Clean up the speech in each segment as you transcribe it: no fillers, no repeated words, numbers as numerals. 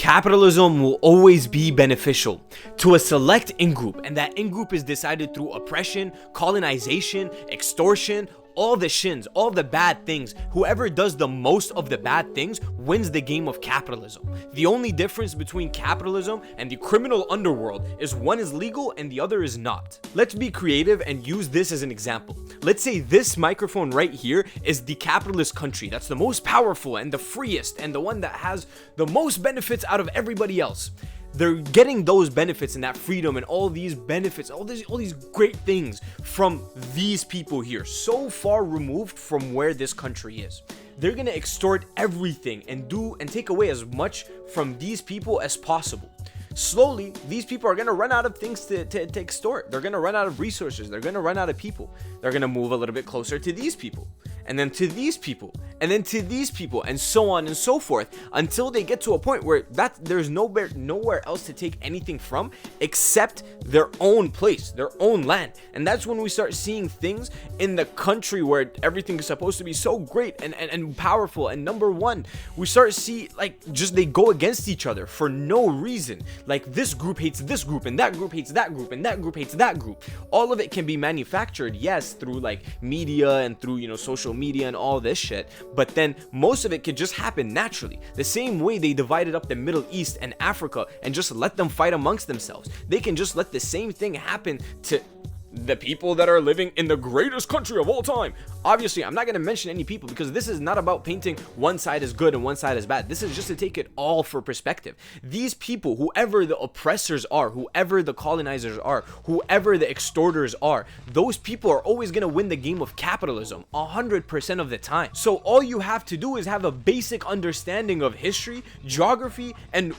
Capitalism will always be beneficial to a select in-group, and that in-group is decided through oppression, colonization, extortion, all the shins, all the bad things. Whoever does the most of the bad things wins the game of capitalism. The only difference between capitalism and the criminal underworld is one is legal and the other is not. Let's be creative and use this as an example. Let's say this microphone right here is the capitalist country that's the most powerful and the freest and the one that has the most benefits out of everybody else. They're getting those benefits and that freedom and all these benefits, all these great things from these people here, so far removed from where this country is. They're gonna extort everything and take away as much from these people as possible. Slowly, these people are gonna run out of things to extort. They're gonna run out of resources. They're gonna run out of people. They're gonna move a little bit closer to these people, and then to these people, and then to these people, and so on and so forth, until they get to a point where there's nowhere else to take anything from except their own place, their own land. And that's when we start seeing things in the country where everything is supposed to be so great and powerful and number one. We start to see they go against each other for no reason. Like this group hates this group, and that group hates that group, and that group hates that group. All of it can be manufactured, yes, through media and through social media and all this shit, but then most of it could just happen naturally. The same way they divided up the Middle East and Africa and just let them fight amongst themselves. They can just let the same thing happen to the people that are living in the greatest country of all time. Obviously, I'm not going to mention any people because this is not about painting one side as good and one side as bad. This is just to take it all for perspective. These people, whoever the oppressors are, whoever the colonizers are, whoever the extorters are, those people are always going to win the game of capitalism 100% of the time. So all you have to do is have a basic understanding of history, geography, and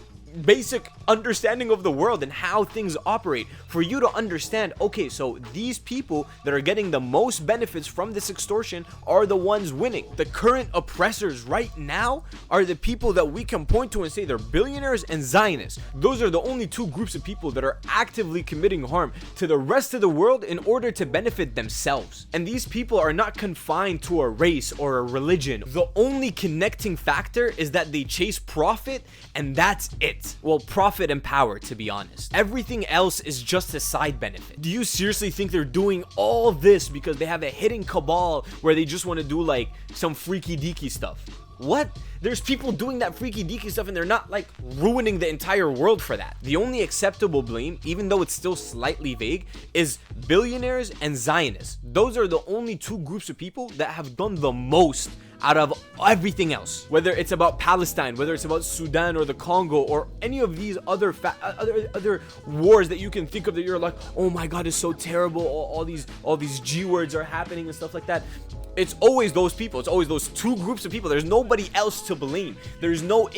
basic understanding of the world and how things operate for you to understand, okay, so these people that are getting the most benefits from this extortion are the ones winning. The current oppressors right now are the people that we can point to and say they're billionaires and Zionists. Those are the only two groups of people that are actively committing harm to the rest of the world in order to benefit themselves. And these people are not confined to a race or a religion. The only connecting factor is that they chase profit, and that's it. Well, profit and power, to be honest. Everything else is just a side benefit. Do you seriously think they're doing all this because they have a hidden cabal where they just want to do some freaky deaky stuff? What? There's people doing that freaky deaky stuff and they're not ruining the entire world for that. The only acceptable blame, even though it's still slightly vague, is billionaires and Zionists. Those are the only two groups of people that have done the most out of everything else. Whether it's about Palestine, whether it's about Sudan or the Congo or any of these other wars that you can think of that you're like, oh my god, it's so terrible, all these G words are happening and stuff like that. It's always those people. It's always those two groups of people. There's nobody else to blame. There's no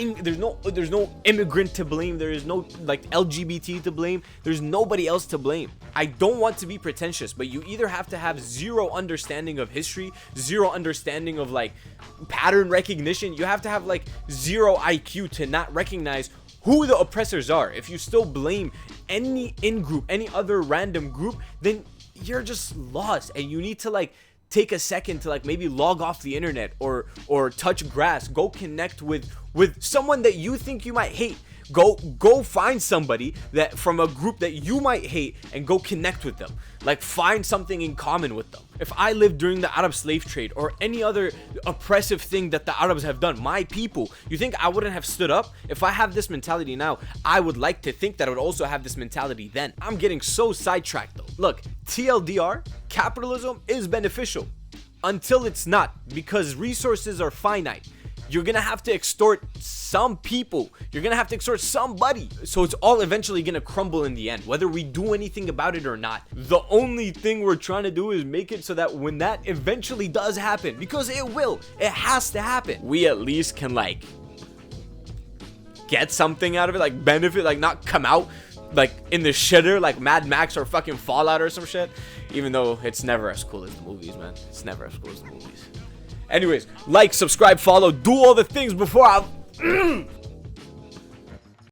immigrant to blame. There is no LGBT to blame. There's nobody else to blame. I don't want to be pretentious, but you either have to have zero understanding of history, zero understanding of pattern recognition. You have to have zero IQ to not recognize who the oppressors are. If you still blame any in-group, any other random group, then you're just lost, and you need to take a second to maybe log off the internet or touch grass. Go connect with someone that you think you might hate. Go find somebody that from a group that you might hate and go connect with them. Find something in common with them. If I lived during the Arab slave trade or any other oppressive thing that the Arabs have done, my people, you think I wouldn't have stood up? If I have this mentality now, I would like to think that I would also have this mentality then. I'm getting so sidetracked though. Look, TLDR, capitalism is beneficial until it's not, because resources are finite. You're gonna have to extort some people. You're gonna have to extort somebody. So it's all eventually gonna crumble in the end, whether we do anything about it or not. The only thing we're trying to do is make it so that when that eventually does happen, because it will, it has to happen, we at least can get something out of it, benefit, not come out in the shitter like Mad Max or fucking Fallout or some shit. Even though it's never as cool as the movies, man. It's never as cool as the movies. Anyways, subscribe, follow, do all the things before I